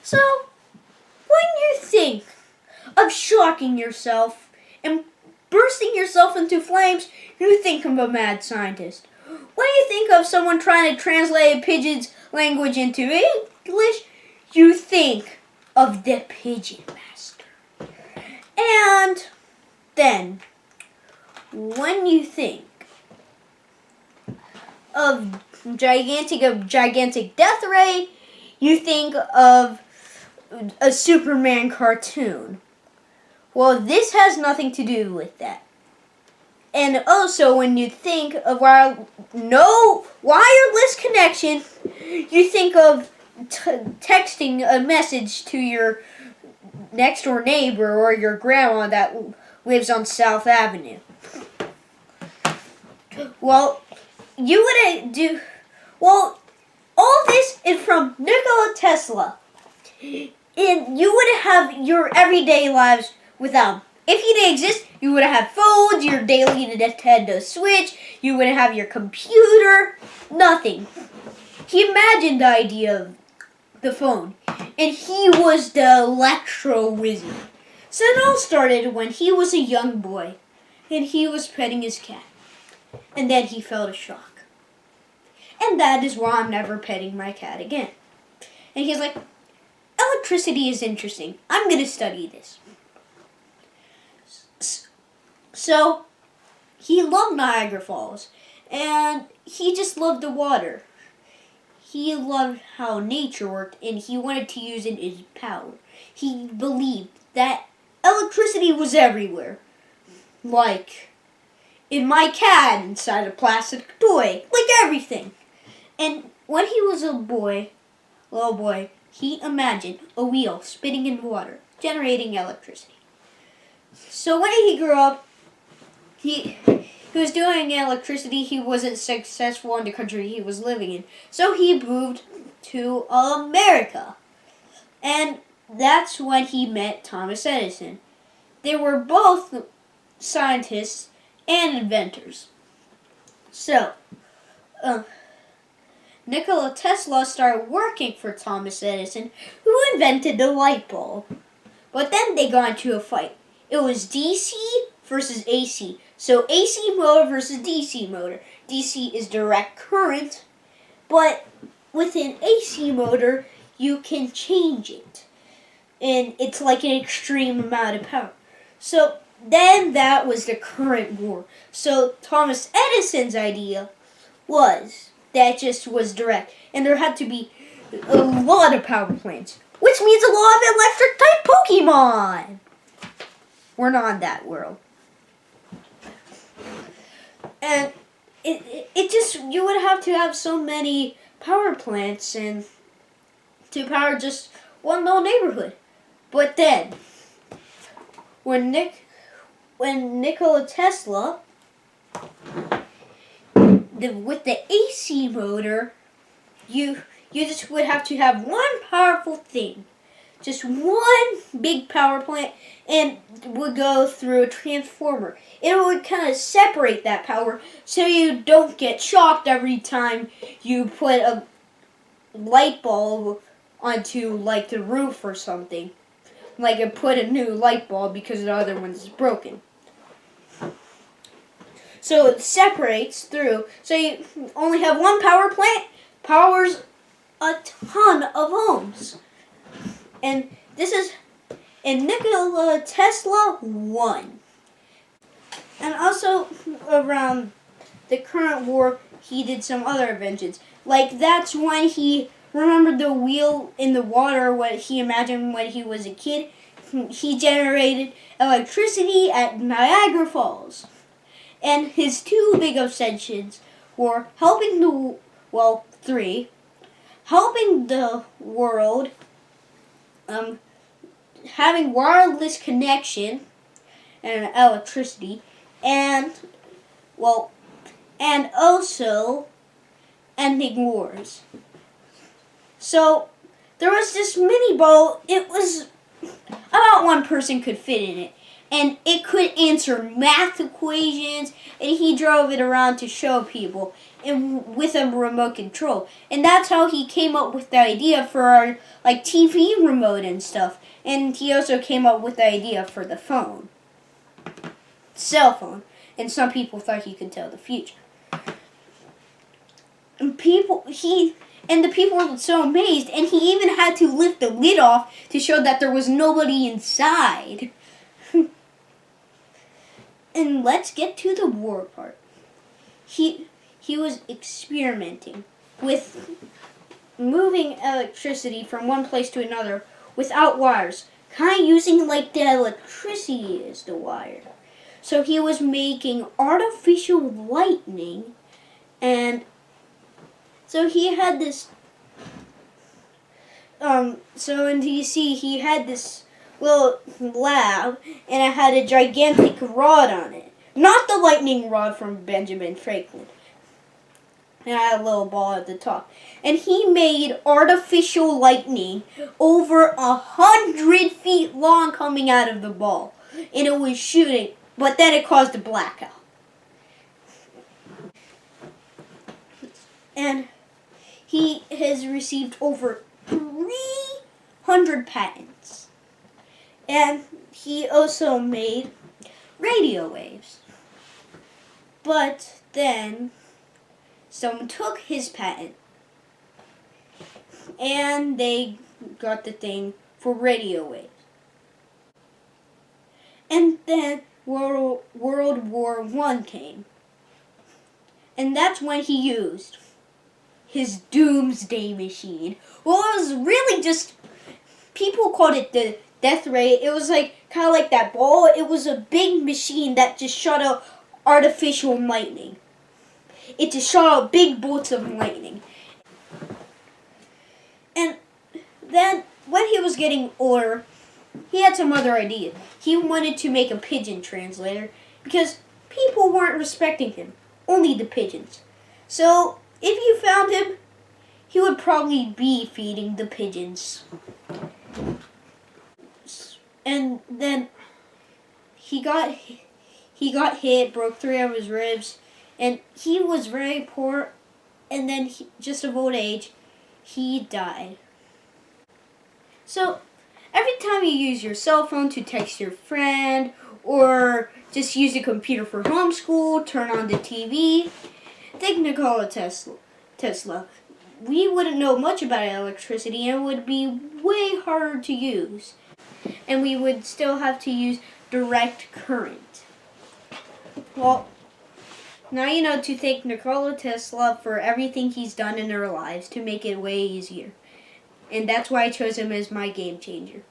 So, when you think of shocking yourself and bursting yourself into flames, you think of a mad scientist. When you think of someone trying to translate a pigeon's language into English, you think of the Pigeon Master. And then, when you think of gigantic death ray, you think of a Superman cartoon. Well, this has nothing to do with that. And also, when you think of no wireless connection, you think of texting a message to your next door neighbor or your grandma that lives on South Avenue. Well, all this is from Nikola Tesla. And you would have your everyday lives without him. If he didn't exist, you would have phones, your daily Nintendo Switch, you would have your computer, nothing. He imagined the idea of the phone, and he was the electro wizard. So it all started when he was a young boy, and he was petting his cat, and then he felt a shock. And that is why I'm never petting my cat again. And he's like, electricity is interesting. I'm going to study this. So, he loved Niagara Falls, and he just loved the water. He loved how nature worked, and he wanted to use it as power. He believed that electricity was everywhere. Like, in my cat, inside a plastic toy, like everything. And when he was a little boy, he imagined a wheel spinning in water, generating electricity. So when he grew up, he was doing electricity. He wasn't successful in the country he was living in. So he moved to America. And that's when he met Thomas Edison. They were both scientists and inventors. So, Nikola Tesla started working for Thomas Edison, who invented the light bulb. But then they got into a fight. It was DC versus AC. So AC motor versus DC motor. DC is direct current, but with an AC motor, you can change it. And it's like an extreme amount of power. So then that was the current war. So Thomas Edison's idea was that just was direct. And there had to be a lot of power plants, which means a lot of electric type Pokemon. We're not in that world. And it just, you would have to have so many power plants and to power just one little neighborhood. But then, when Nikola Tesla, with the AC motor, you just would have to have one powerful thing. Just one big power plant, and would go through a transformer. It would kind of separate that power so you don't get shocked every time you put a light bulb onto like the roof or something. Like it put a new light bulb because the other one's broken. So it separates through. So you only have one power plant, powers a ton of homes. And Nikola Tesla won. And also around the current war, he did some other inventions. Like that's when he remembered the wheel in the water, what he imagined when he was a kid. He generated electricity at Niagara Falls. And his two big obsessions were helping the world, having wireless connection and electricity, and also ending wars. So there was this mini ball. It was about one person could fit in it, and it could answer math equations, and he drove it around to show people, and with a remote control. And that's how he came up with the idea for our TV remote and stuff. And he also came up with the idea for the phone, cell phone. And some people thought he could tell the future. And the people were so amazed, and he even had to lift the lid off to show that there was nobody inside. And let's get to the war part. He was experimenting with moving electricity from one place to another without wires, kind of using like the electricity is the wire. So he was making artificial lightning, and so he had this. So in DC, he had this little lab, and it had a gigantic rod on it. Not the lightning rod from Benjamin Franklin. It had a little ball at the top. And he made artificial lightning over 100 feet long coming out of the ball. And it was shooting, but then it caused a blackout. And he has received over 300 patents. And he also made radio waves. But then someone took his patent and they got the thing for radio waves. And then World War I came. And that's when he used his doomsday machine. Well, it was really just, people called it the death ray. It was kind of like that ball. It was a big machine that just shot out artificial lightning. It just shot out big bolts of lightning. And then when he was getting older, he had some other ideas. He wanted to make a pigeon translator because people weren't respecting him, only the pigeons. So if you found him, he would probably be feeding the pigeons. And then he got hit, broke 3 of his ribs, and he was very poor, and then just of old age, he died. So every time you use your cell phone to text your friend, or just use a computer for homeschool, turn on the TV, think Nikola Tesla. We wouldn't know much about electricity, and it would be way harder to use. And we would still have to use direct current. Well, now you know to thank Nikola Tesla for everything he's done in our lives to make it way easier. And that's why I chose him as my game changer.